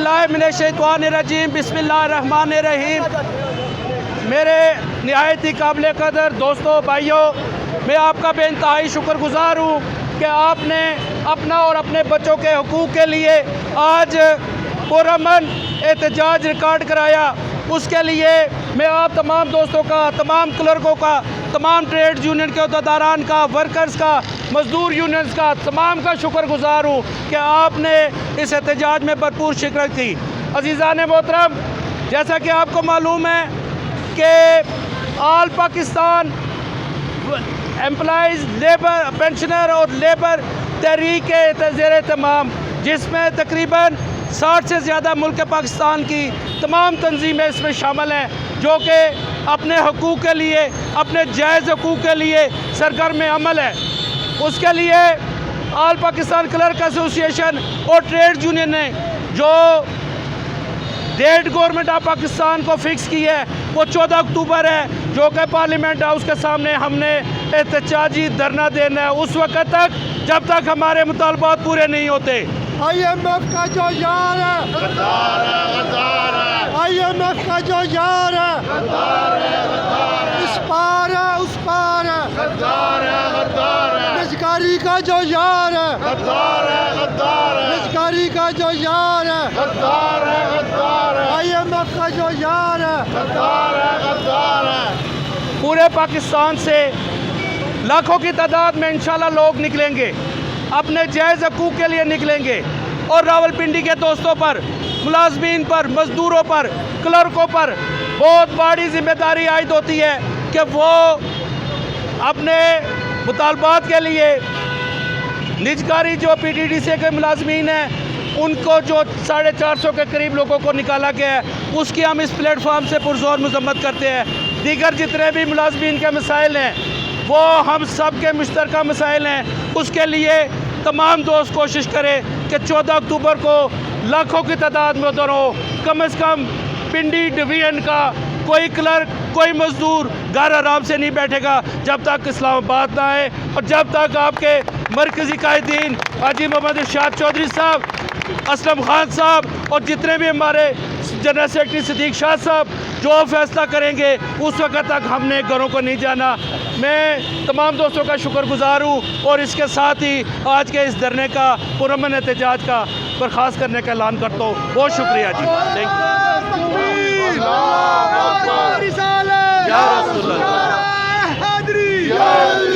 औज़ुबिल्लाहिमिनश्शैतानिर्रजीम बिस्मिल्लाहिर्रहमानिर्रहीम। मेरे निहायत ही काबिल कदर दोस्तों भाइयों, मैं आपका बेइंतहाई शुक्रगुज़ार हूँ कि आपने अपना और अपने बच्चों के हकूक़ के लिए आज पुरअमन एहतजाज रिकॉर्ड कराया। उसके लिए मैं आप तमाम दोस्तों का, तमाम क्लर्कों का, तमाम ट्रेड यूनियन के अहदेदारान का, वर्कर्स का, मज़दूर यूनियंस का, तमाम का शुक्रगुज़ार हूँ कि आपने इस एहतजाज में भरपूर शिरकत की। अज़ीज़ान मोहतरम, जैसा कि आपको मालूम है कि all Pakistan employees labour pensioner और लेबर तहरीक के ज़ेर तमाम, जिसमें तकरीबन 60 से ज़्यादा मुल्क पाकिस्तान की तमाम तंजीमें इसमें शामिल हैं, जो कि अपने हकूक़ के लिए, अपने जायज़ हकूक़ के लिए सरगर्म अमल है। उसके लिए ऑल पाकिस्तान क्लर्क एसोसिएशन और ट्रेड यूनियन ने जो डेट गवर्नमेंट ऑफ पाकिस्तान को फिक्स की है वो 14 अक्टूबर है, जो कि पार्लियामेंट हाउस के सामने हमने एहतजाजी धरना देना है उस वक्त तक जब तक हमारे मुतालबात पूरे नहीं होते। IMF का जो यार है, IMF का जो यार है, इस पार है उस पार है, निजकारी का जो यार है, निजकारी का जो यार है, IMF का जो यार है, पूरे पाकिस्तान से लाखों की तादाद में इंशाल्लाह लोग निकलेंगे, अपने जायज़ हकूक़ के लिए निकलेंगे और रावलपिंडी के दोस्तों पर, मुलाजमीन पर, मज़दूरों पर, क्लर्कों पर बहुत बड़ी जिम्मेदारी आयद होती है कि वो अपने मुतालबात के लिए निजकारी जो PTDC के मुलाजमीन हैं उनको जो 450 के करीब लोगों को निकाला गया है उसकी हम इस प्लेटफॉर्म से पुरज़ोर मज़म्मत करते हैं। दीगर जितने भी मुलाजमीन के मसाइल हैं वो हम सब के मुश्तरका मसाइल हैं, उसके लिए तमाम दोस्त कोशिश करें कि 14 अक्टूबर को लाखों की तादाद में उधर हो। कम से कम पिंडी डिवीजन का कोई क्लर्क, कोई मज़दूर घर आराम से नहीं बैठेगा जब तक इस्लामाबाद ना आए और जब तक आपके मरकज़ी कायदीन हाजी मोहम्मद इरशाद चौधरी साहब, असलम खान साहब और जितने भी हमारे जनरल सेक्रेटरी सिद्दीक शाह साहब जो फैसला करेंगे उस वक्त तक हमने घरों को नहीं जाना। मैं तमाम दोस्तों का शुक्रगुज़ार हूँ और इसके साथ ही आज के इस धरने का पुरअमन एहतजाज का बर्खास्त करने का ऐलान करता हूँ। बहुत शुक्रिया जी, थैंक यू।